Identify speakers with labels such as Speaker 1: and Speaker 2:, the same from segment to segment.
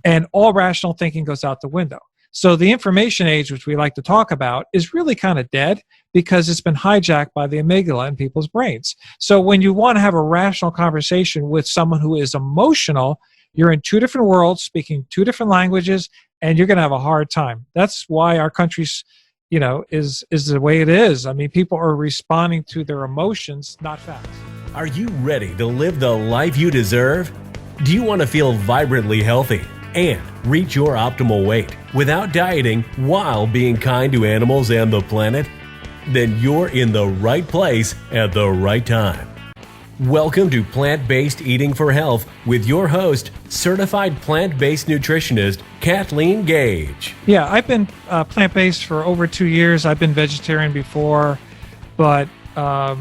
Speaker 1: and all rational thinking goes out the window. So the information age, which we like to talk about, is really kind of dead because it's been hijacked by the amygdala in people's brains. So when you want to have a rational conversation with someone who is emotional, you're in two different worlds, speaking two different languages, and you're going to have a hard time. That's why our country's, is the way it is. I mean, people are responding to their emotions, not facts.
Speaker 2: Are you ready to live the life you deserve? Do you want to feel vibrantly healthy and reach your optimal weight without dieting while being kind to animals and the planet? Then you're in the right place at the right time. Welcome to Plant-Based Eating for Health with your host, certified plant-based nutritionist, Kathleen Gage.
Speaker 1: Yeah, I've been plant-based for over 2 years. I've been vegetarian before, but got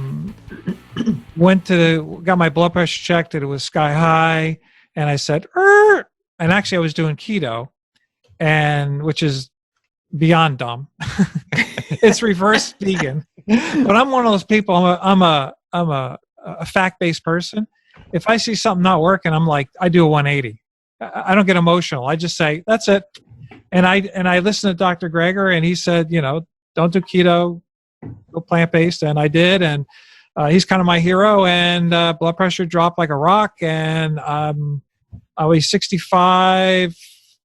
Speaker 1: my blood pressure checked and it was sky high, and I said, and actually I was doing keto, and which is beyond dumb. It's reverse vegan, but I'm one of those people. I'm a fact-based person. If I see something not working, I'm like, I do a 180. I don't get emotional. I just say, that's it. And I listened to Dr. Greger, and he said, don't do keto, go plant-based. And I did. And he's kind of my hero, and blood pressure dropped like a rock. And I was 65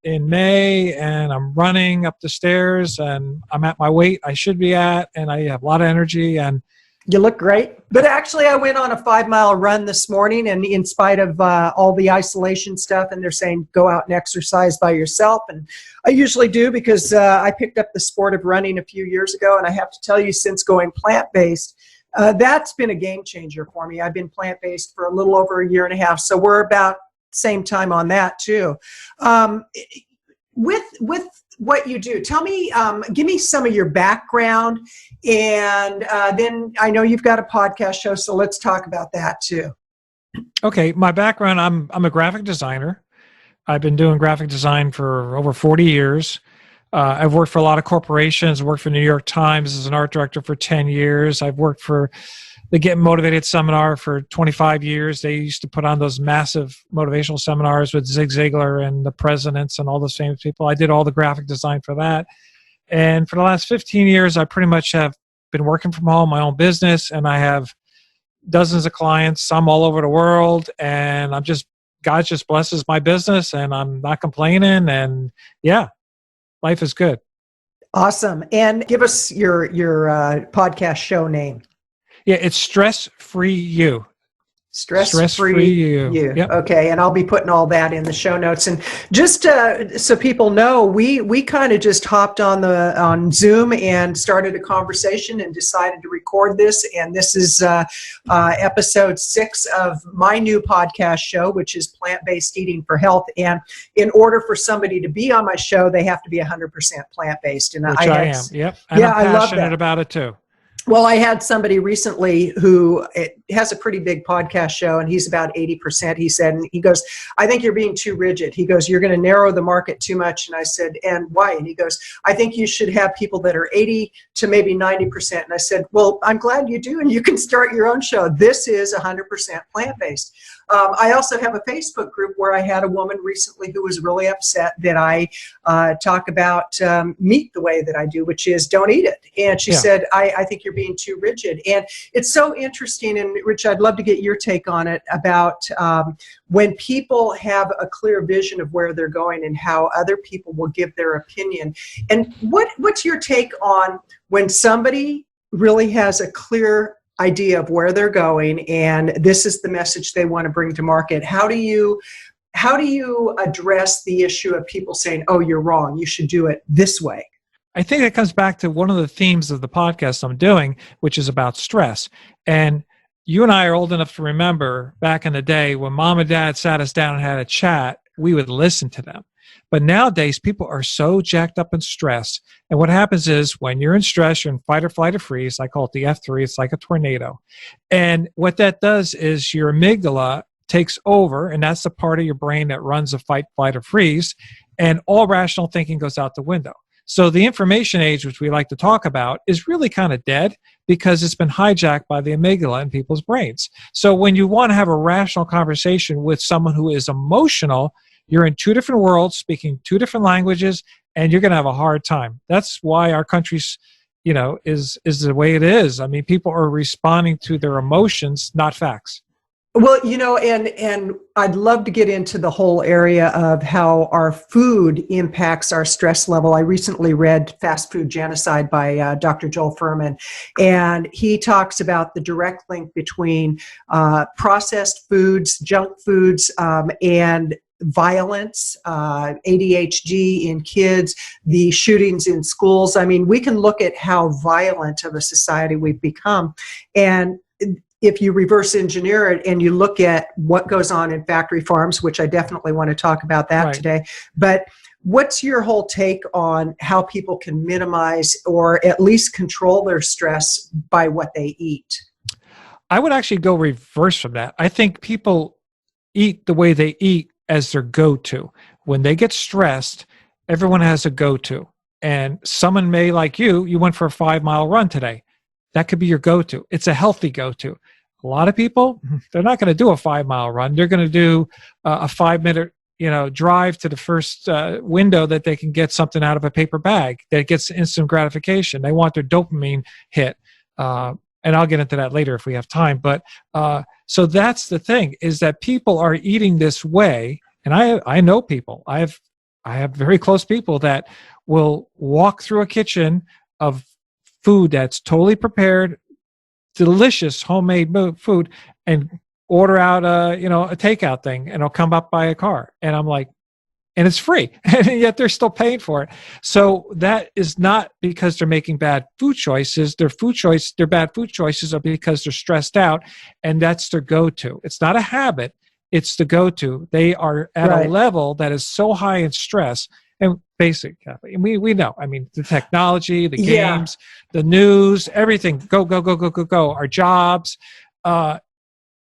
Speaker 1: in May, and I'm running up the stairs, and I'm at my weight I should be at, and I have a lot of energy. And
Speaker 3: you look great. But actually, I went on a 5-mile run this morning, and in spite of all the isolation stuff, and they're saying go out and exercise by yourself. And I usually do because I picked up the sport of running a few years ago. And I have to tell you, since going plant-based, that's been a game changer for me. I've been plant-based for a little over a year and a half. So we're about same time on that too. With what you do, tell me, give me some of your background, and then I know you've got a podcast show, so let's talk about that too.
Speaker 1: Okay, my background, I'm a graphic designer. I've been doing graphic design for over 40 years. I've worked for a lot of corporations. I worked for New York Times as an art director for 10 years. I've worked for the Get Motivated seminar for 25 years. They used to put on those massive motivational seminars with Zig Ziglar and the presidents and all those famous people. I did all the graphic design for that. And for the last 15 years, I pretty much have been working from home, my own business, and I have dozens of clients, some all over the world. And God just blesses my business, and I'm not complaining. And yeah, life is good.
Speaker 3: Awesome. And give us your podcast show name.
Speaker 1: Yeah, it's Stress-Free You.
Speaker 3: Stress-Free You.
Speaker 1: Yep.
Speaker 3: Okay, and I'll be putting all that in the show notes. And just so people know, we kind of just hopped on Zoom and started a conversation and decided to record this. And this is episode 6 of my new podcast show, which is Plant-Based Eating for Health. And in order for somebody to be on my show, they have to be 100% plant-based. And
Speaker 1: which I am. Yep. And
Speaker 3: yeah,
Speaker 1: I'm
Speaker 3: I love
Speaker 1: passionate
Speaker 3: that
Speaker 1: about it too.
Speaker 3: Well, I had somebody recently who has a pretty big podcast show, and he's about 80%. He said, and he goes, I think you're being too rigid. He goes, you're going to narrow the market too much. And I said, and why? And he goes, I think you should have people that are 80 to maybe 90%. And I said, well, I'm glad you do, and you can start your own show. This is 100% plant-based. I also have a Facebook group where I had a woman recently who was really upset that I talk about meat the way that I do, which is don't eat it. And she said, I think you're being too rigid. And it's so interesting, and Rich, I'd love to get your take on it about when people have a clear vision of where they're going and how other people will give their opinion. And what's your take on when somebody really has a clear idea of where they're going and this is the message they want to bring to market? How do you address the issue of people saying, oh, you're wrong, you should do it this way?
Speaker 1: I think it comes back to one of the themes of the podcast I'm doing, which is about stress. And you and I are old enough to remember back in the day when mom and dad sat us down and had a chat, we would listen to them. But nowadays, people are so jacked up in stress. And what happens is when you're in stress, you're in fight or flight or freeze. I call it the F3. It's like a tornado. And what that does is your amygdala takes over, and that's the part of your brain that runs a fight, flight, or freeze. And all rational thinking goes out the window. So the information age, which we like to talk about, is really kind of dead because it's been hijacked by the amygdala in people's brains. So when you want to have a rational conversation with someone who is emotional, you're in two different worlds, speaking two different languages, and you're going to have a hard time. That's why our country's, is the way it is. I mean, people are responding to their emotions, not facts.
Speaker 3: Well, and I'd love to get into the whole area of how our food impacts our stress level. I recently read Fast Food Genocide by Dr. Joel Fuhrman, and he talks about the direct link between processed foods, junk foods, and violence, ADHD in kids, the shootings in schools. I mean, we can look at how violent of a society we've become. And if you reverse engineer it and you look at what goes on in factory farms, which I definitely want to talk about that today, but what's your whole take on how people can minimize or at least control their stress by what they eat?
Speaker 1: I would actually go reverse from that. I think people eat the way they eat as their go-to. When they get stressed, everyone has a go-to. And someone may, like you went for a 5-mile run today. That could be your go-to. It's a healthy go-to. A lot of people, they're not going to do a 5-mile run. They're going to do a 5-minute, drive to the first window that they can get something out of a paper bag that gets instant gratification. They want their dopamine hit. And I'll get into that later if we have time. But so that's the thing, is that people are eating this way. And I know people. I have very close people that will walk through a kitchen of food that's totally prepared, delicious homemade food, and order out a takeout thing, and it'll come up by a car. And I'm like, and it's free, and yet they're still paying for it. So that is not because they're making bad food choices. Their bad food choices are because they're stressed out, and that's their go-to. It's not a habit. It's the go-to. They are at a level that is so high in stress. And basically, we know. I mean, the technology, the games, the news, everything. Go. Our jobs, and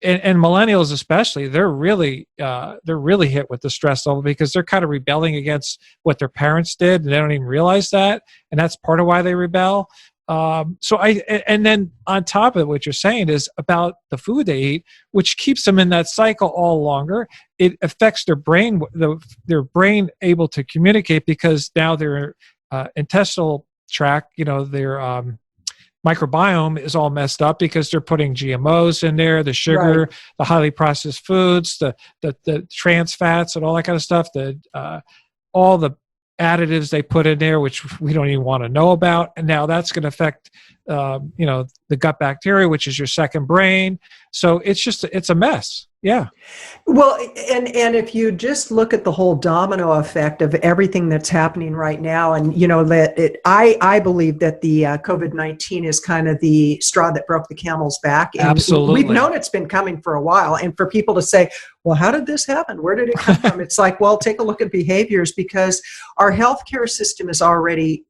Speaker 1: millennials especially. They're really hit with the stress level because they're kind of rebelling against what their parents did, and they don't even realize that. And that's part of why they rebel. And then on top of it, what you're saying is about the food they eat, which keeps them in that cycle all longer. It affects their brain, their brain able to communicate, because now their intestinal tract, their microbiome is all messed up because they're putting GMOs in there, the sugar, the highly processed foods, the trans fats, and all that kind of stuff. All the additives they put in there, which we don't even want to know about. And now that's going to affect, the gut bacteria, which is your second brain. So it's a mess. Yeah.
Speaker 3: Well, and if you just look at the whole domino effect of everything that's happening right now, and I believe that the COVID-19 is kind of the straw that broke the camel's back. And
Speaker 1: absolutely,
Speaker 3: we've known it's been coming for a while. And for people to say, well, how did this happen? Where did it come from? It's like, well, take a look at behaviors, because our healthcare system is already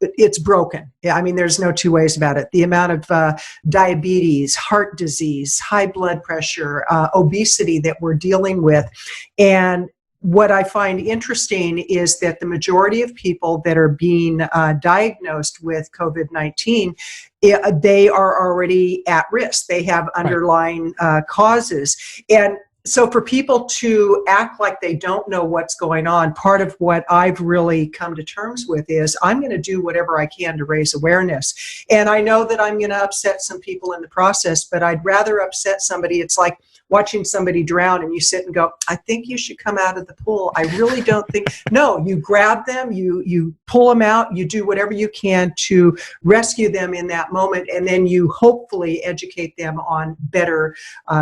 Speaker 3: it's broken. I mean, there's no two ways about it. The amount of diabetes, heart disease, high blood pressure, obesity that we're dealing with. And what I find interesting is that the majority of people that are being diagnosed with COVID-19, they are already at risk. They have underlying causes. And so for people to act like they don't know what's going on, part of what I've really come to terms with is I'm going to do whatever I can to raise awareness. And I know that I'm going to upset some people in the process, but I'd rather upset somebody. It's like watching somebody drown and you sit and go, I think you should come out of the pool. I really don't think. No, you grab them, you pull them out, you do whatever you can to rescue them in that moment, and then you hopefully educate them on better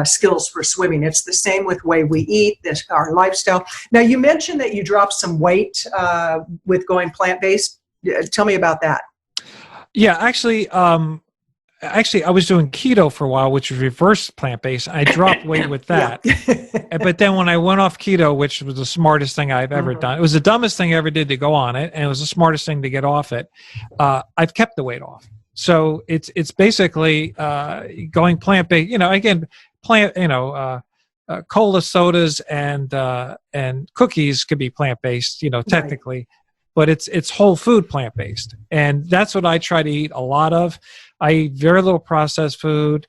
Speaker 3: skills for swimming. It's the same with the way we eat, our lifestyle. Now, you mentioned that you dropped some weight with going plant-based. Tell me about that.
Speaker 1: Yeah, actually, I was doing keto for a while, which was reverse plant-based. I dropped weight with that. But then when I went off keto, which was the smartest thing I've ever done, it was the dumbest thing I ever did to go on it, and it was the smartest thing to get off it. I've kept the weight off. So it's basically going plant-based. Again, cola, sodas, and cookies could be plant-based, technically. Right. But it's whole food plant-based. And that's what I try to eat a lot of. I eat very little processed food,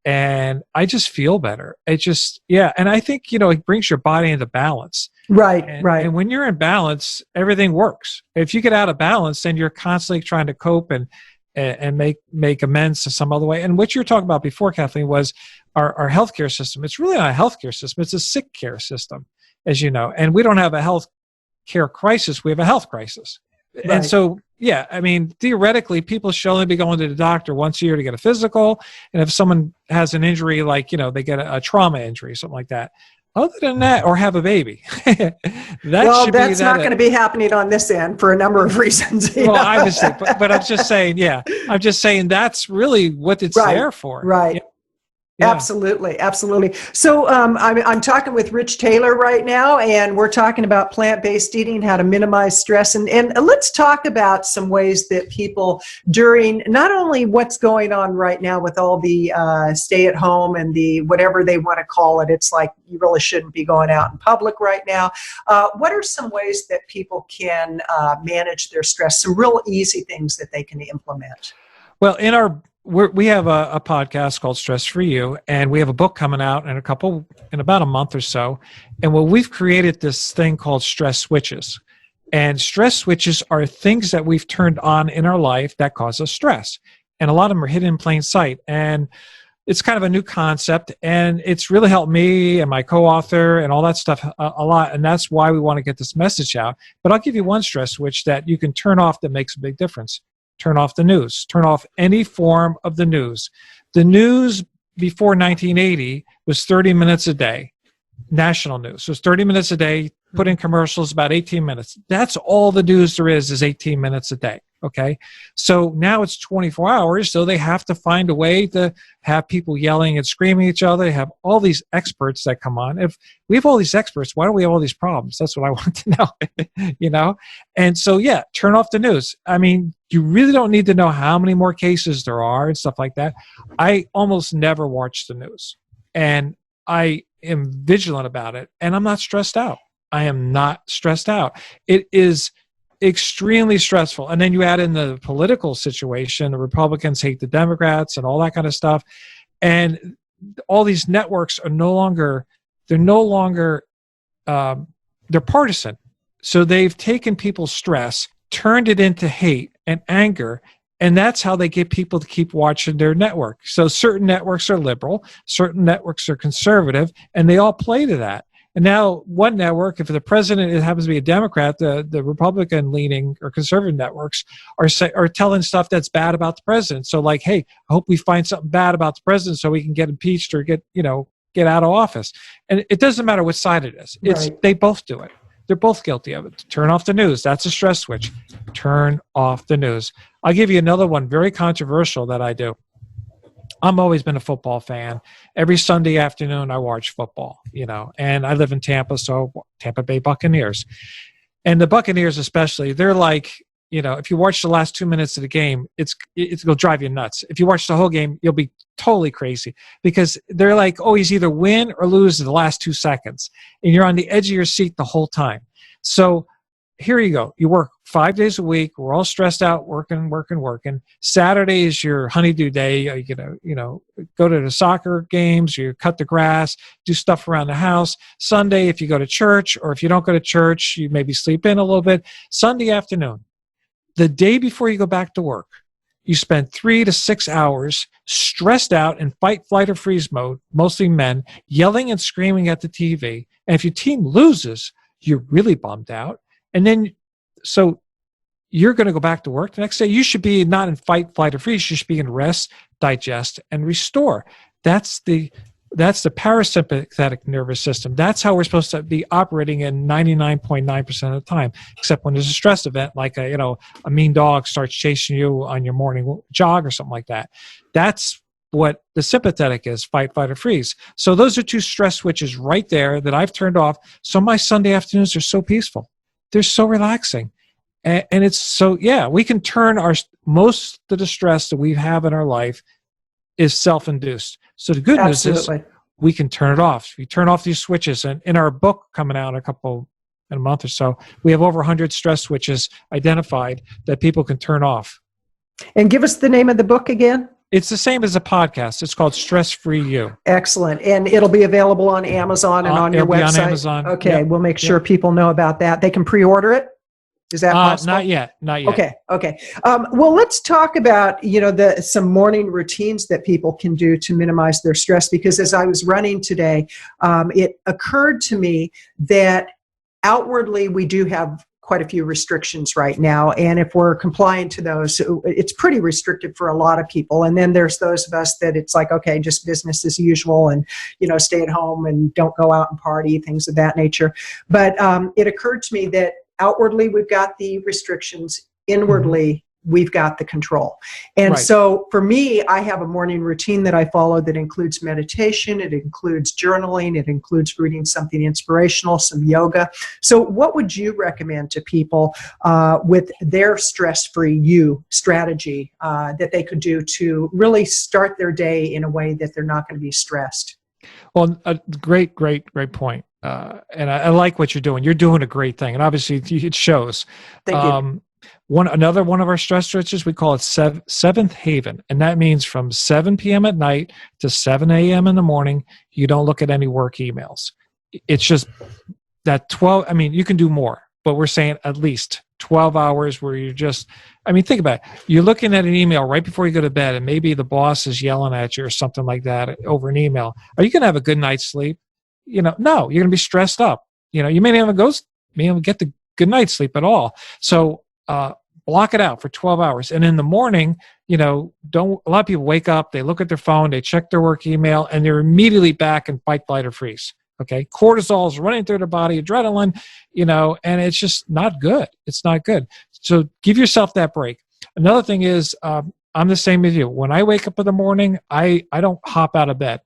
Speaker 1: and I just feel better. It just, yeah. And I think, it brings your body into balance.
Speaker 3: Right,
Speaker 1: And,
Speaker 3: right.
Speaker 1: and when you're in balance, everything works. If you get out of balance, then you're constantly trying to cope and make amends to some other way. And what you were talking about before, Kathleen, was our healthcare system. It's really not a healthcare system. It's a sick care system, as you know. And we don't have a health care crisis. We have a health crisis.
Speaker 3: Right.
Speaker 1: And so, yeah, I mean, theoretically, people should only be going to the doctor once a year to get a physical. And if someone has an injury, like, they get a trauma injury, something like that. Other than that, or have a baby.
Speaker 3: That's not going to be happening on this end for a number of reasons.
Speaker 1: Well, obviously, but I'm just saying, I'm just saying that's really what it's there for.
Speaker 3: Right. Yeah. Absolutely. Absolutely. So I'm talking with Rich Taylor right now, and we're talking about plant-based eating, how to minimize stress. And let's talk about some ways that people, during not only what's going on right now with all the stay at home and the whatever they want to call it, it's like you really shouldn't be going out in public right now. What are some ways that people can manage their stress? Some real easy things that they can implement?
Speaker 1: Well, we have a podcast called Stress for You, and we have a book coming out in about a month or so. And we've created this thing called stress switches. And stress switches are things that we've turned on in our life that cause us stress. And a lot of them are hidden in plain sight. And it's kind of a new concept, and it's really helped me and my co-author and all that stuff a lot. And that's why we want to get this message out. But I'll give you one stress switch that you can turn off that makes a big difference. Turn off the news. Turn off any form of the news. The news before 1980 was 30 minutes a day. National news. So it's 30 minutes a day, put in commercials, about 18 minutes. That's all the news there is 18 minutes a day. Okay. So now it's 24 hours. So they have to find a way to have people yelling and screaming at each other. They have all these experts that come on. If we have all these experts, why do we have all these problems? That's what I want to know, And so, turn off the news. I mean, you really don't need to know how many more cases there are and stuff like that. I almost never watch the news, and I am vigilant about it, and I'm not stressed out. I am not stressed out. It is extremely stressful. And then you add in the political situation, the Republicans hate the Democrats and all that kind of stuff. And all these networks are they're partisan. So they've taken people's stress, turned it into hate and anger, and that's how they get people to keep watching their network. So certain networks are liberal, certain networks are conservative, and they all play to that. And now one network, if the president happens to be a Democrat, the Republican-leaning or conservative networks are telling stuff that's bad about the president. So like, hey, I hope we find something bad about the president so we can get impeached or get out of office. And it doesn't matter what side it is. They both do it. They're both guilty of it. Turn off the news. That's a stress switch. Turn off the news. I'll give you another one, very controversial, that I do. I've always been a football fan. Every Sunday afternoon, I watch football, and I live in Tampa, so Tampa Bay Buccaneers. And the Buccaneers especially, they're like, if you watch the last 2 minutes of the game, it'll drive you nuts. If you watch the whole game, you'll be totally crazy because they're like always either win or lose in the last 2 seconds. And you're on the edge of your seat the whole time. So here you go. You work 5 days a week. We're all stressed out, working. Saturday is your honeydew day. You go to the soccer games, you cut the grass, do stuff around the house. Sunday, if you go to church, or if you don't go to church, you maybe sleep in a little bit. Sunday afternoon, the day before you go back to work, you spend 3 to 6 hours stressed out in fight, flight, or freeze mode, mostly men, yelling and screaming at the TV. And if your team loses, you're really bummed out. And then, so you're going to go back to work the next day. You should be not in fight, flight, or freeze. You should be in rest, digest, and restore. That's the parasympathetic nervous system. That's how we're supposed to be operating in 99.9% of the time, except when there's a stress event, like a mean dog starts chasing you on your morning jog or something like that. That's what the sympathetic is, fight, flight, or freeze. So those are 2 stress switches right there that I've turned off. So my Sunday afternoons are so peaceful. They're so relaxing. And it's so, we can turn most of the stress that we have in our life is self-induced. So the good news is we can turn it off. We turn off these switches. And in our book coming out in a month or so, we have over 100 stress switches identified that people can turn off.
Speaker 3: And give us the name of the book again.
Speaker 1: It's the same as a podcast. It's called Stress Free You.
Speaker 3: Excellent. And it'll be available on Amazon and on your
Speaker 1: It'll be
Speaker 3: website.
Speaker 1: on Amazon.
Speaker 3: Okay,
Speaker 1: Yep.
Speaker 3: we'll make sure people know about that. They can pre-order it. Is that possible?
Speaker 1: Not yet. Not yet.
Speaker 3: Okay. Well, let's talk about some morning routines that people can do to minimize their stress. Because as I was running today, it occurred to me that outwardly we do have quite a few restrictions right now, and if we're complying to those, it's pretty restrictive for a lot of people. And then there's those of us that it's like, okay, just business as usual, and stay at home and don't go out and party, things of that nature. But it occurred to me that outwardly we've got the restrictions, inwardly we've got the control. And
Speaker 1: Right.
Speaker 3: so for me, I have a morning routine that I follow that includes meditation, it includes journaling, it includes reading something inspirational, some yoga. So what would you recommend to people with their stress-free you strategy that they could do to really start their day in a way that they're not going to be stressed?
Speaker 1: Well, great point. And I like what you're doing. You're doing a great thing, and obviously it shows.
Speaker 3: Thank you.
Speaker 1: Another one of our stress stretches, we call it Seventh Haven, and that means from 7 p.m. at night to 7 a.m. in the morning, you don't look at any work emails. It's just that 12. I mean, you can do more, but we're saying at least 12 hours where you're just. I mean, think about it. You're looking at an email right before you go to bed, and maybe the boss is yelling at you or something like that over an email. Are you going to have a good night's sleep? No, you're going to be stressed up. You may not even get the good night's sleep at all. So block it out for 12 hours. And in the morning, a lot of people wake up, they look at their phone, they check their work email, and they're immediately back in fight, flight, or freeze. Okay. Cortisol is running through their body, adrenaline, and it's just not good. It's not good. So give yourself that break. Another thing is, I'm the same as you. When I wake up in the morning, I don't hop out of bed.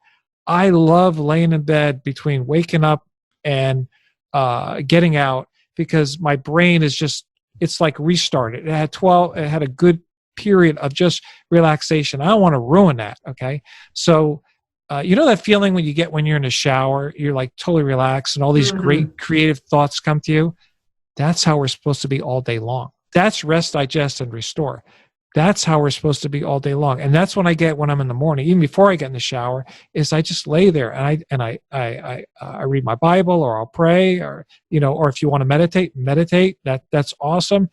Speaker 1: I love laying in bed between waking up and getting out, because my brain is just, it's like restarted. It had a good period of just relaxation. I don't want to ruin that. Okay. So, that feeling when you're in the shower, you're like totally relaxed and all these great creative thoughts come to you. That's how we're supposed to be all day long. That's rest, digest, and restore. That's how we're supposed to be all day long. And that's when I get when I'm in the morning, even before I get in the shower, is I just lay there and I read my Bible, or I'll pray, or if you want to meditate. That's awesome.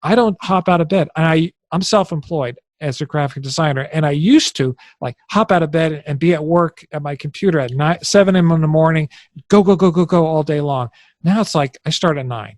Speaker 1: I don't hop out of bed. And I'm self-employed as a graphic designer, and I used to like hop out of bed and be at work at my computer at 7 a.m. in the morning, go all day long. Now it's like I start at 9.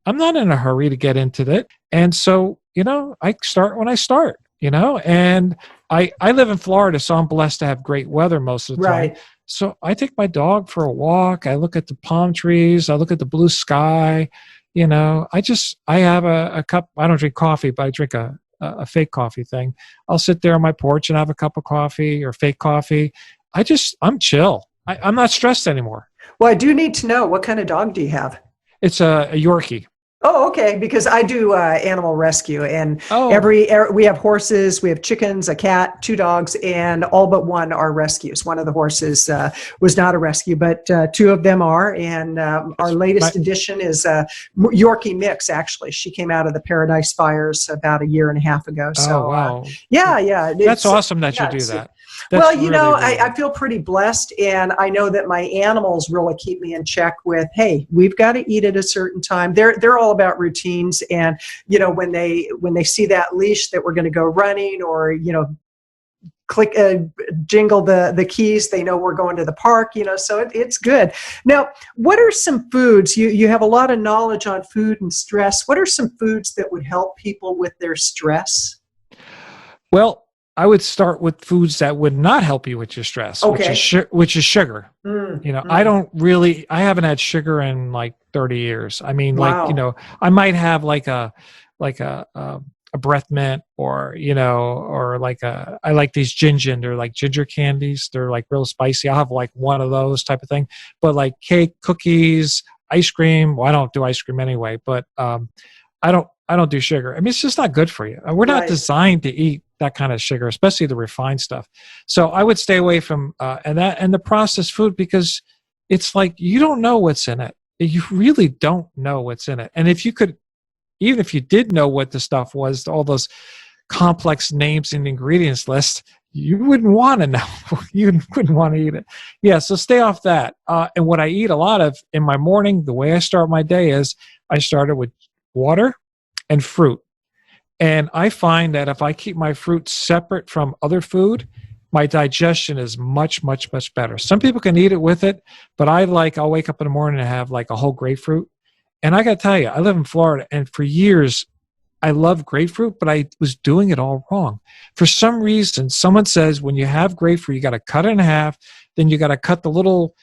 Speaker 1: I'm not in a hurry to get into it. And so, I start when I start, and I live in Florida, so I'm blessed to have great weather most of the time.
Speaker 3: Right.
Speaker 1: So I take my dog for a walk. I look at the palm trees. I look at the blue sky. I have a cup. I don't drink coffee, but I drink a fake coffee thing. I'll sit there on my porch and have a cup of coffee or fake coffee. I'm chill. I'm not stressed anymore.
Speaker 3: Well, I do need to know, what kind of dog do you have?
Speaker 1: It's a Yorkie.
Speaker 3: Oh, okay. Because I do animal rescue, and
Speaker 1: Oh.
Speaker 3: we have horses, we have chickens, a cat, 2 dogs, and all but one are rescues. One of the horses was not a rescue, but 2 of them are. And our latest addition is Yorkie mix. Actually, she came out of the Paradise Fires about a year and a half ago. So,
Speaker 1: oh, wow.
Speaker 3: Yeah.
Speaker 1: That's awesome that you do that. That's
Speaker 3: Well,
Speaker 1: really
Speaker 3: I feel pretty blessed, and I know that my animals really keep me in check with, hey, we've got to eat at a certain time. They're all about routines, and when they see that leash that we're going to go running, or click jingle the keys, they know we're going to the park. So it's good. Now, what are some foods? You have a lot of knowledge on food and stress. What are some foods that would help people with their stress?
Speaker 1: Well, I would start with foods that would not help you with your stress,
Speaker 3: Okay.
Speaker 1: which is sugar. I haven't had sugar in like 30 years. I mean,
Speaker 3: Wow.
Speaker 1: I might have like a breath mint, or I like these gingin. They're like ginger candies. They're like real spicy. I'll have like one of those type of thing. But like cake, cookies, ice cream. Well, I don't do ice cream anyway, but I don't do sugar. I mean, it's just not good for you. We're not designed to eat that kind of sugar, especially the refined stuff. So I would stay away from and the processed food, because it's like you don't know what's in it. You really don't know what's in it. And even if you did know what the stuff was, all those complex names and ingredients list, you wouldn't want to know. You wouldn't want to eat it. Yeah, so stay off that. And what I eat a lot of in my morning, the way I start my day is I started with water and fruit. And I find that if I keep my fruit separate from other food, my digestion is much, much, much better. Some people can eat it with it, but I'll wake up in the morning and have like a whole grapefruit. And I got to tell you, I live in Florida, and for years, I love grapefruit, but I was doing it all wrong. For some reason, someone says when you have grapefruit, you got to cut it in half, then you got to cut the little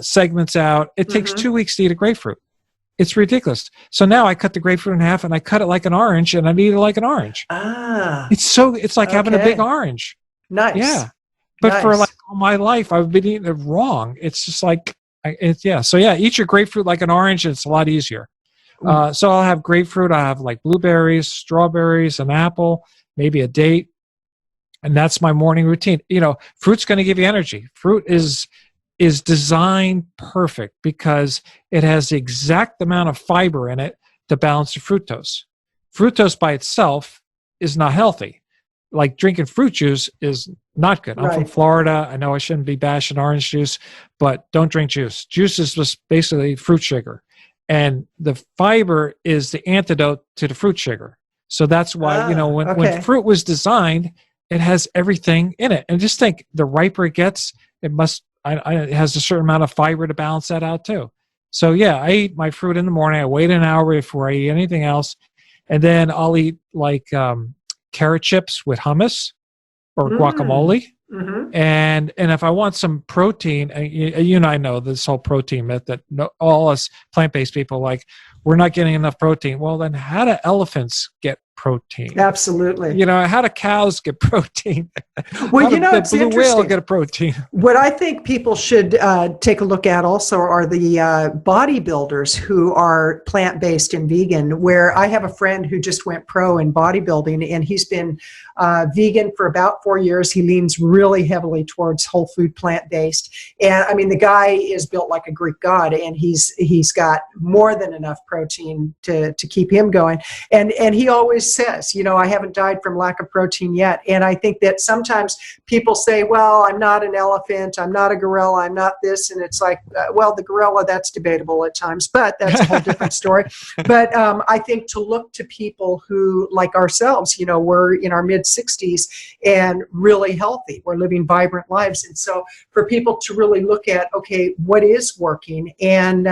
Speaker 1: segments out. It takes 2 weeks to eat a grapefruit. It's ridiculous. So now I cut the grapefruit in half and I cut it like an orange and I eat it like an orange. It's like having a big orange.
Speaker 3: Nice.
Speaker 1: Yeah. But for like all my life, I've been eating it wrong. It's just like, So yeah, eat your grapefruit like an orange and it's a lot easier. So I'll have grapefruit. I have like blueberries, strawberries, an apple, maybe a date. And that's my morning routine. Fruit's going to give you energy. Fruit is designed perfect because it has the exact amount of fiber in it to balance the fructose. Fructose by itself is not healthy. Like drinking fruit juice is not good. I'm from Florida. I know I shouldn't be bashing orange juice, but don't drink juice. Juice is just basically fruit sugar. And the fiber is the antidote to the fruit sugar. So that's why, when fruit was designed, it has everything in it. And just think, the riper it gets, it has a certain amount of fiber to balance that out too. So yeah, I eat my fruit in the morning. I wait an hour before I eat anything else. And then I'll eat like carrot chips with hummus or guacamole. And if I want some protein, I know this whole protein myth that all us plant-based people we're not getting enough protein. Well, then how do elephants get protein?
Speaker 3: Absolutely.
Speaker 1: How do cows get protein?
Speaker 3: Well,
Speaker 1: it's the blue whale get a protein?
Speaker 3: What I think people should take a look at also are the bodybuilders who are plant-based and vegan, where I have a friend who just went pro in bodybuilding, and he's been vegan for about 4 years. He leans really heavily towards whole food plant-based. And I mean, the guy is built like a Greek god, and he's got more than enough protein to keep him going. And he always says, I haven't died from lack of protein yet. And I think that sometimes people say, well, I'm not an elephant, I'm not a gorilla, I'm not this. And it's like, well, the gorilla, that's debatable at times, but that's a whole different story. But I think to look to people who, like ourselves, we're in our mid-60s and really healthy. We're living vibrant lives. And so for people to really look at, okay, what is working? And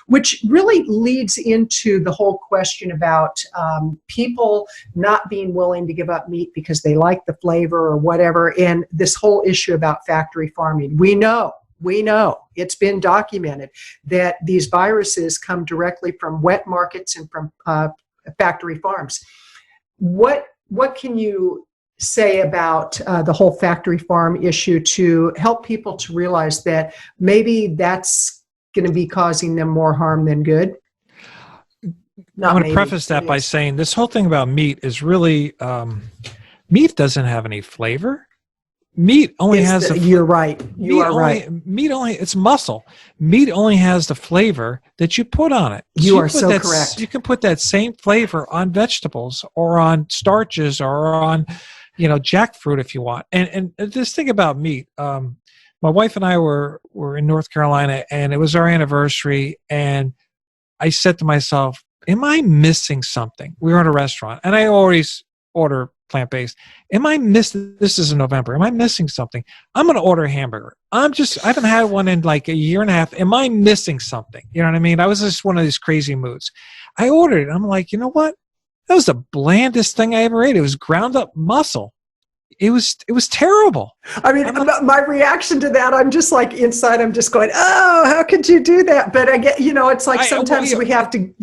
Speaker 3: which really leads into the whole question about people not being willing to give up meat because they like the flavor or whatever. And this whole issue about factory farming. We know, it's been documented that these viruses come directly from wet markets and from factory farms. What can you say about the whole factory farm issue to help people to realize that maybe that's going to be causing them more harm than good?
Speaker 1: I'm going to preface that by saying this whole thing about meat is really, meat doesn't have any flavor. Meat only has
Speaker 3: you're right. You are right.
Speaker 1: Meat only, it's muscle. Meat only has the flavor that you put on it.
Speaker 3: You are so correct.
Speaker 1: You can put that same flavor on vegetables or on starches or on, jackfruit if you want. And this thing about meat, my wife and I were in North Carolina, and it was our anniversary, and I said to myself, am I missing something? We were at a restaurant, and I always order plant-based. This is in November. Am I missing something? I'm going to order a hamburger. I haven't had one in like a year and a half. Am I missing something? You know what I mean? I was just one of these crazy moods. I ordered it. I'm like, you know what? That was the blandest thing I ever ate. It was ground up muscle. It was terrible.
Speaker 3: I mean, my reaction to that, I'm just like inside, I'm just going, oh, how could you do that? But I get, it's like sometimes we have to,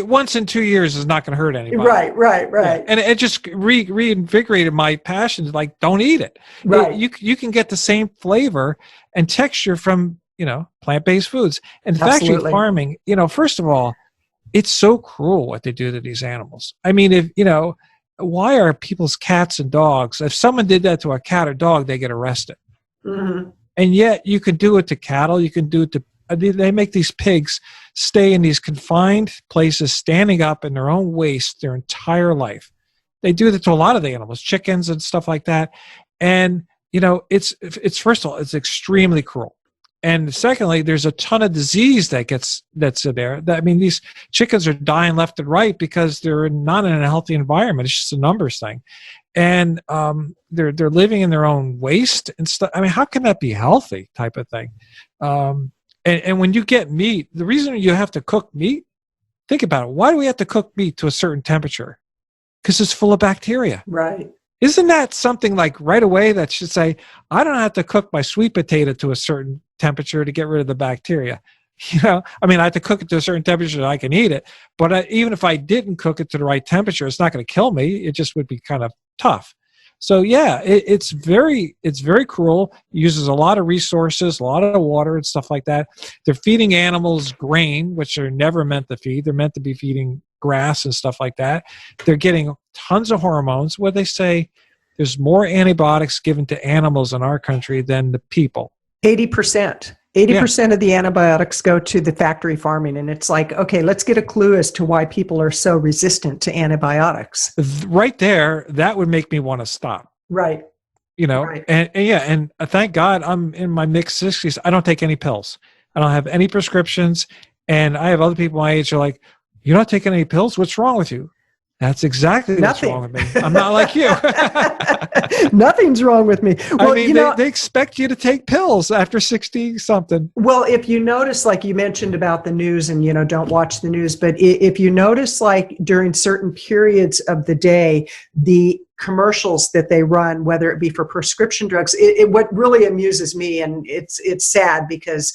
Speaker 1: once in 2 years is not going to hurt anybody.
Speaker 3: Right.
Speaker 1: Yeah. And it just reinvigorated my passion. Like, don't eat it.
Speaker 3: Right.
Speaker 1: You can get the same flavor and texture from, plant-based foods. And
Speaker 3: Absolutely.
Speaker 1: Factory farming, first of all, it's so cruel what they do to these animals. I mean, why are people's cats and dogs, if someone did that to a cat or dog, they get arrested.
Speaker 3: Mm-hmm.
Speaker 1: And yet you can do it to cattle. You can do it to, they make these pigs stay in these confined places, standing up in their own waste their entire life. They do that to a lot of the animals, chickens and stuff like that. And, it's first of all, it's extremely cruel. And secondly, there's a ton of disease that's in there. These chickens are dying left and right because they're not in a healthy environment. It's just a numbers thing. And they're living in their own waste and stuff. How can that be healthy type of thing? And when you get meat, the reason you have to cook meat, think about it. Why do we have to cook meat to a certain temperature? Because it's full of bacteria.
Speaker 3: Right.
Speaker 1: Isn't that something like right away that should say, I don't have to cook my sweet potato to a certain temperature to get rid of the bacteria? I have to cook it to a certain temperature so I can eat it. But even if I didn't cook it to the right temperature, it's not going to kill me. It just would be kind of tough. So yeah, it's very cruel. It uses a lot of resources, a lot of water and stuff like that. They're feeding animals grain, which they're never meant to feed. They're meant to be feeding grass and stuff like that. They're getting tons of hormones. Where they say there's more antibiotics given to animals in our country than the people.
Speaker 3: 80%. 80% of the antibiotics go to the factory farming. And it's like, okay, let's get a clue as to why people are so resistant to antibiotics.
Speaker 1: Right there, that would make me want to stop.
Speaker 3: Right. Right.
Speaker 1: And thank God I'm in my mixed 60s. I don't take any pills. I don't have any prescriptions. And I have other people my age who are like, you're not taking any pills? What's wrong with you? That's exactly what's wrong with me. I'm not like you.
Speaker 3: Nothing's wrong with me. Well,
Speaker 1: they expect you to take pills after 60 something.
Speaker 3: Well, if you notice, like you mentioned about the news and, don't watch the news, but if you notice, like during certain periods of the day, the commercials that they run, whether it be for prescription drugs, what really amuses me, and it's sad because,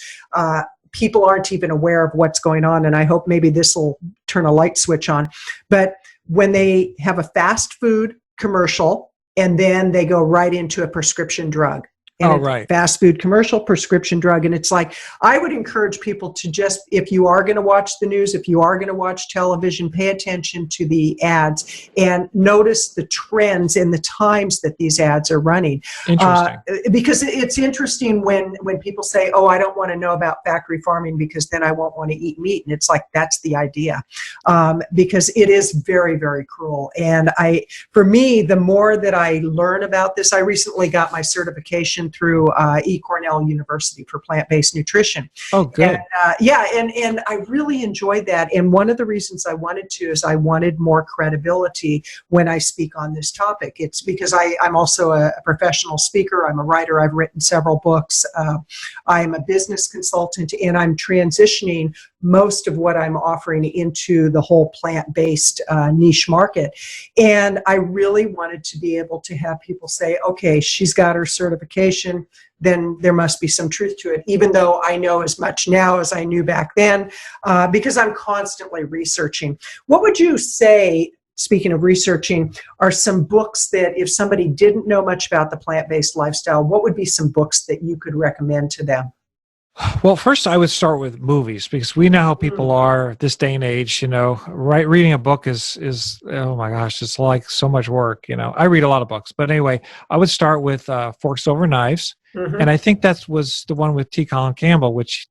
Speaker 3: people aren't even aware of what's going on. And I hope maybe this will turn a light switch on. But when they have a fast food commercial and then they go right into a prescription drug. And
Speaker 1: right.
Speaker 3: Fast food commercial, prescription drug. And it's like, I would encourage people to just, if you are going to watch the news, if you are going to watch television, pay attention to the ads and notice the trends and the times that these ads are running.
Speaker 1: Interesting.
Speaker 3: Because it's interesting when people say, oh, I don't want to know about factory farming because then I won't want to eat meat. And it's like, that's the idea. Because it is very, very cruel. And for me, the more that I learn about this, I recently got my certification through Cornell University for plant-based nutrition.
Speaker 1: Oh, good.
Speaker 3: And, and I really enjoyed that. And one of the reasons I wanted to is I wanted more credibility when I speak on this topic. It's because I'm also a professional speaker. I'm a writer. I've written several books. I'm a business consultant, and I'm transitioning most of what I'm offering into the whole plant-based niche market. And I really wanted to be able to have people say, okay, she's got her certification, then there must be some truth to it, even though I know as much now as I knew back then, because I'm constantly researching. What would you say, speaking of researching, are some books that if somebody didn't know much about the plant-based lifestyle, what would be some books that you could recommend to them?
Speaker 1: Well, first I would start with movies because we know how people are this day and age, right? Reading a book is, oh my gosh, it's like so much work. I read a lot of books, but anyway, I would start with Forks Over Knives. Mm-hmm. And I think that was the one with T. Colin Campbell, which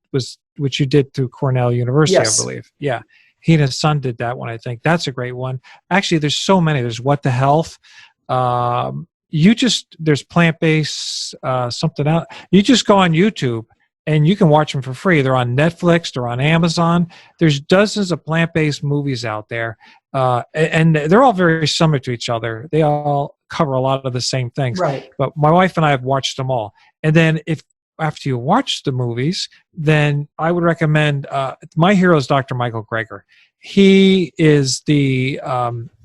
Speaker 1: you did through Cornell University, yes. I believe. Yeah. He and his son did that one. I think that's a great one. Actually, there's so many. There's What the Health. There's plant-based, something else. You just go on YouTube and you can watch them for free. They're on Netflix. They're on Amazon. There's dozens of plant-based movies out there. And they're all very similar to each other. They all cover a lot of the same things.
Speaker 3: Right.
Speaker 1: But my wife and I have watched them all. And then after you watch the movies, then I would recommend, my hero is Dr. Michael Greger. He is the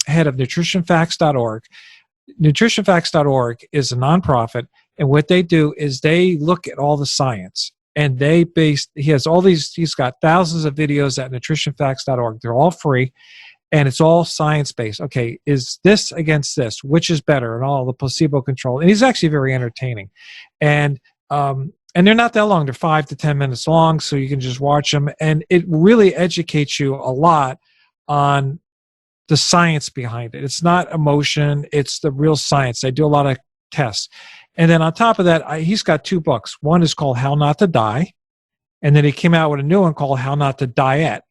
Speaker 1: head of nutritionfacts.org. Nutritionfacts.org is a nonprofit. And what they do is they look at all the science. And he's got thousands of videos at nutritionfacts.org. They're all free. And it's all science-based. Okay, is this against this? Which is better? And all the placebo control. And he's actually very entertaining. And they're not that long. They're 5 to 10 minutes long, so you can just watch them. And it really educates you a lot on the science behind it. It's not emotion. It's the real science. They do a lot of tests. And then on top of that, he's got 2 books. One is called How Not to Die. And then he came out with a new one called How Not to Diet.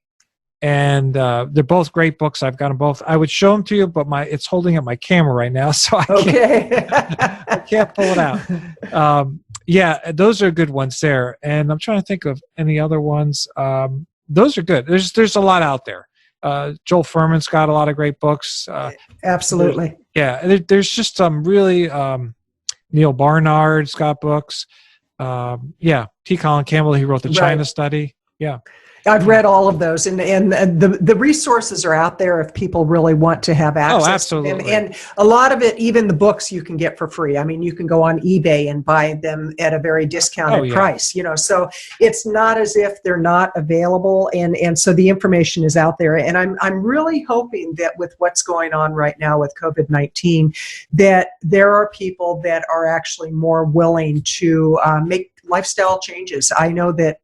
Speaker 1: and they're both great books. I've got them both. I would show them to you, but it's holding up my camera right now, so I can't pull it out. Yeah, those are good ones there. And I'm trying to think of any other ones. Those are good. There's a lot out there. Joel Furman's got a lot of great books.
Speaker 3: Absolutely.
Speaker 1: There's just some really, Neil Barnard's got books. T. Colin Campbell, he wrote the China Study. Yeah.
Speaker 3: I've read all of those, and the resources are out there if people really want to have access.
Speaker 1: Oh, absolutely.
Speaker 3: And a lot of it, even the books, you can get for free. I mean, you can go on eBay and buy them at a very discounted price. So it's not as if they're not available, and so the information is out there. And I'm really hoping that with what's going on right now with COVID-19, that there are people that are actually more willing to make lifestyle changes. I know that,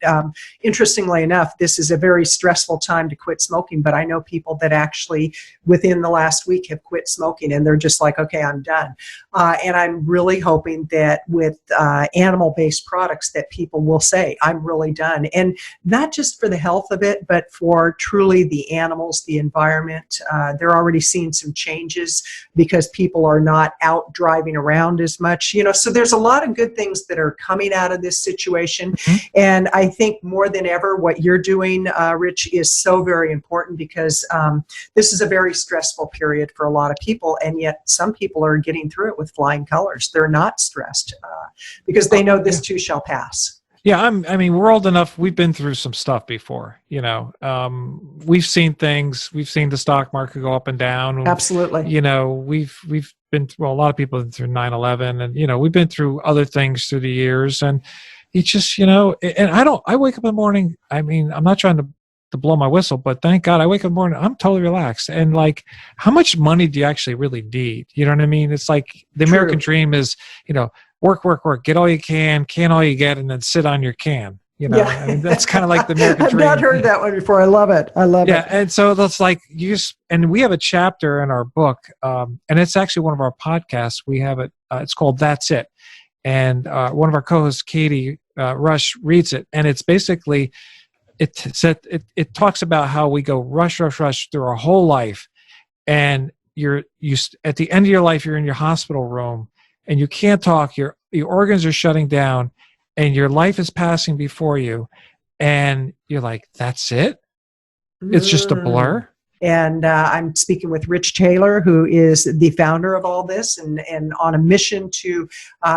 Speaker 3: interestingly enough, this is a very stressful time to quit smoking, but I know people that actually within the last week have quit smoking, and they're just like, okay, I'm done. And I'm really hoping that with animal-based products that people will say, I'm really done. And not just for the health of it, but for truly the animals, the environment. They're already seeing some changes because people are not out driving around as much. So there's a lot of good things that are coming out of this situation. And I think more than ever, what you're doing, Rich, is so very important, because this is a very stressful period for a lot of people, and yet some people are getting through it with flying colors. They're not stressed because they know this too shall pass.
Speaker 1: Yeah, I mean, we're old enough. We've been through some stuff before. We've seen things. We've seen the stock market go up and down.
Speaker 3: Absolutely.
Speaker 1: We've been through, a lot of people have been through 9/11, and we've been through other things through the years. And it's just, and I wake up in the morning. I mean, I'm not trying to blow my whistle, but thank God I wake up in the morning, I'm totally relaxed. And like, how much money do you actually really need? You know what I mean? It's like the American dream is, work, get all you can all you get, and then sit on your can. I mean, that's kind of like the American dream.
Speaker 3: I've not heard that one before. I love it.
Speaker 1: Yeah. And so that's like, and we have a chapter in our book, and it's actually one of our podcasts. We have it, it's called That's It. And one of our co-hosts, Katie Rush, reads it. And it's basically, it talks about how we go rush through our whole life. And you at the end of your life, you're in your hospital room and you can't talk. Your organs are shutting down, and your life is passing before you. And you're like, that's it? It's just a blur?
Speaker 3: And I'm speaking with Rich Taylor, who is the founder of all this, and on a mission to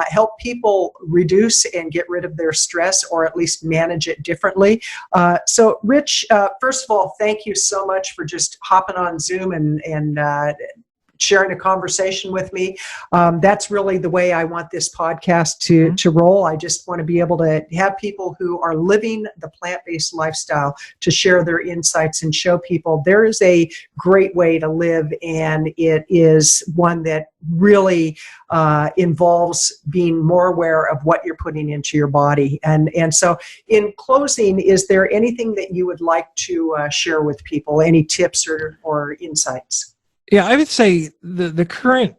Speaker 3: help people reduce and get rid of their stress, or at least manage it differently. So Rich, first of all, thank you so much for just hopping on Zoom and sharing a conversation with me. That's really the way I want this podcast to roll. I just want to be able to have people who are living the plant-based lifestyle to share their insights and show people there is a great way to live, and it is one that really involves being more aware of what you're putting into your body. And so in closing, is there anything that you would like to share with people? Any tips or insights?
Speaker 1: Yeah, I would say the current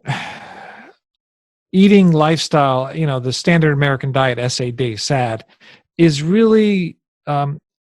Speaker 1: eating lifestyle, the standard American diet, SAD, is really,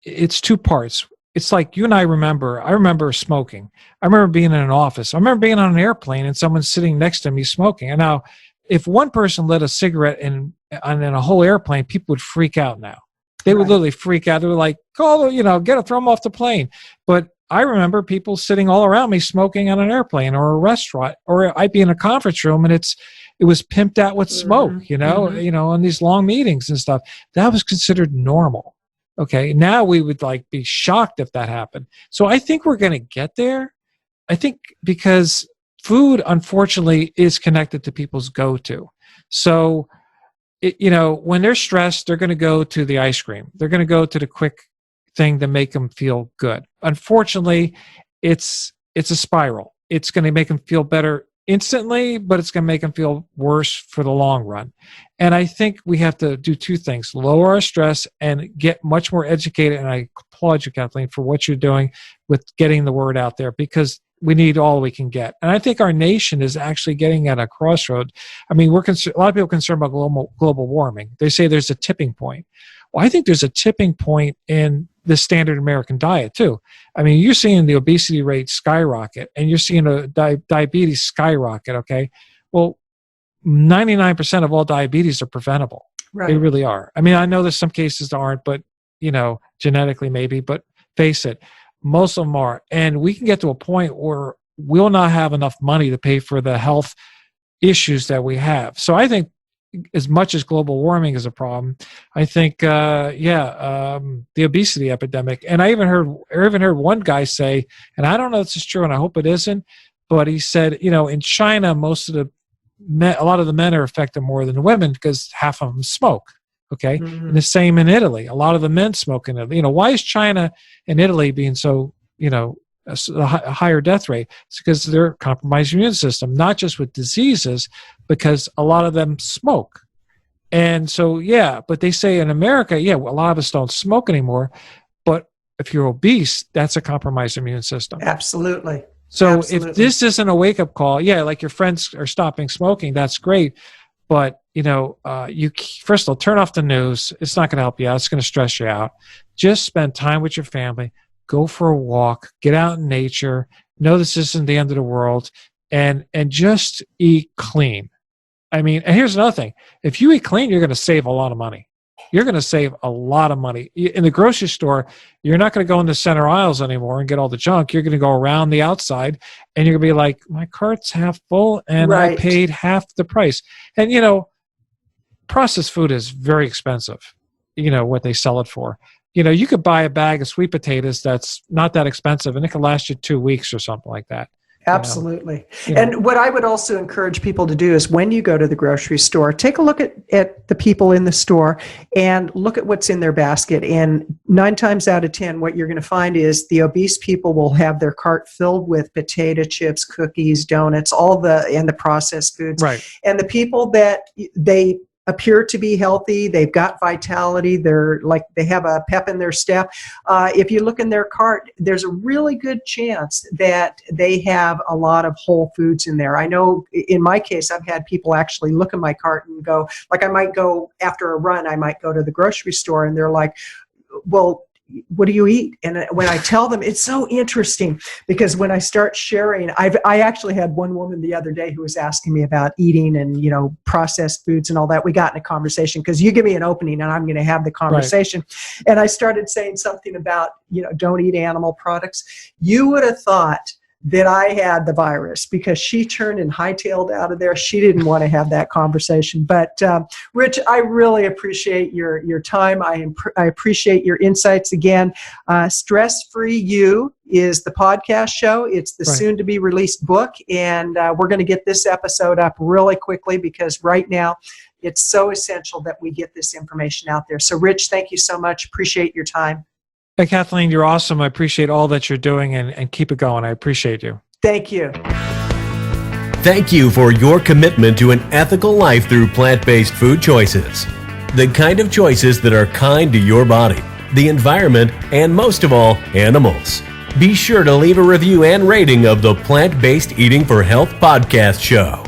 Speaker 1: it's two parts. It's like you and I remember smoking. I remember being in an office. I remember being on an airplane and someone sitting next to me smoking. And now, if one person lit a cigarette in a whole airplane, people would freak out now. They would literally freak out. They were like, throw them off the plane. But I remember people sitting all around me smoking on an airplane or a restaurant, or I'd be in a conference room and it was pimped out with smoke, on these long meetings and stuff. That was considered normal. Okay. Now we would be shocked if that happened. So I think we're going to get there. I think because food, unfortunately, is connected to people's go-to. So, when they're stressed, they're going to go to the ice cream. They're going to go to the quick thing to make them feel good. Unfortunately, it's a spiral. It's going to make them feel better instantly, but it's going to make them feel worse for the long run. And I think we have to do two things: lower our stress and get much more educated. And I applaud you, Kathleen, for what you're doing with getting the word out there, because we need all we can get. And I think our nation is actually getting at a crossroad. I mean, a lot of people are concerned about global warming. They say there's a tipping point. Well, I think there's a tipping point in the standard American diet too. I mean, you're seeing the obesity rate skyrocket, and you're seeing a diabetes skyrocket. Okay, well, 99% of all diabetes are preventable.
Speaker 3: Right.
Speaker 1: They really are. I mean, I know there's some cases that aren't, but genetically maybe. But face it, most of them are, and we can get to a point where we'll not have enough money to pay for the health issues that we have. So I think, as much as global warming is a problem, I think, the obesity epidemic. And I even heard one guy say, and I don't know if this is true, and I hope it isn't, but he said, in China, a lot of the men are affected more than the women because half of them smoke. Okay, and the same in Italy. A lot of the men smoke in Italy. Why is China and Italy being so, a higher death rate? It's because they're compromised immune system, not just with diseases, because a lot of them smoke. And so, but they say in America, a lot of us don't smoke anymore. But if you're obese, that's a compromised immune system.
Speaker 3: Absolutely.
Speaker 1: So if this isn't a wake-up call, like your friends are stopping smoking, that's great. But, you first of all, turn off the news. It's not going to help you out. It's going to stress you out. Just spend time with your family. Go for a walk, get out in nature, know this isn't the end of the world, and just eat clean. I mean, and here's another thing. If you eat clean, you're going to save a lot of money. You're going to save a lot of money. In the grocery store, you're not going to go in the center aisles anymore and get all the junk. You're going to go around the outside, and you're going to be like, my cart's half full, and I paid half the price. And, processed food is very expensive, what they sell it for. You could buy a bag of sweet potatoes that's not that expensive, and it could last you 2 weeks or something like that.
Speaker 3: Absolutely. And what I would also encourage people to do is when you go to the grocery store, take a look at the people in the store and look at what's in their basket. And 9 times out of 10, what you're going to find is the obese people will have their cart filled with potato chips, cookies, donuts, and the processed foods.
Speaker 1: Right.
Speaker 3: And the people that they appear to be healthy, they've got vitality, they have a pep in their step. If you look in their cart, there's a really good chance that they have a lot of whole foods in there. I know in my case, I've had people actually look at my cart and go, like, I might go after a run, I might go to the grocery store, and they're like, well, what do you eat? And when I tell them, it's so interesting because when I start sharing, I actually had one woman the other day who was asking me about eating and, processed foods and all that. We got in a conversation because you give me an opening and I'm going to have the conversation. Right. And I started saying something about, don't eat animal products. You would have thought that I had the virus because she turned and hightailed out of there. She didn't want to have that conversation. But Rich, I really appreciate your time. I appreciate your insights. Again, Stress-Free You is the podcast show. It's the soon to be released book. And we're going to get this episode up really quickly because right now it's so essential that we get this information out there. So Rich, thank you so much. Appreciate your time.
Speaker 1: Hey, Kathleen, you're awesome. I appreciate all that you're doing and keep it going. I appreciate you.
Speaker 3: Thank you.
Speaker 2: Thank you for your commitment to an ethical life through plant-based food choices. The kind of choices that are kind to your body, the environment, and most of all, animals. Be sure to leave a review and rating of the Plant-Based Eating for Health podcast show.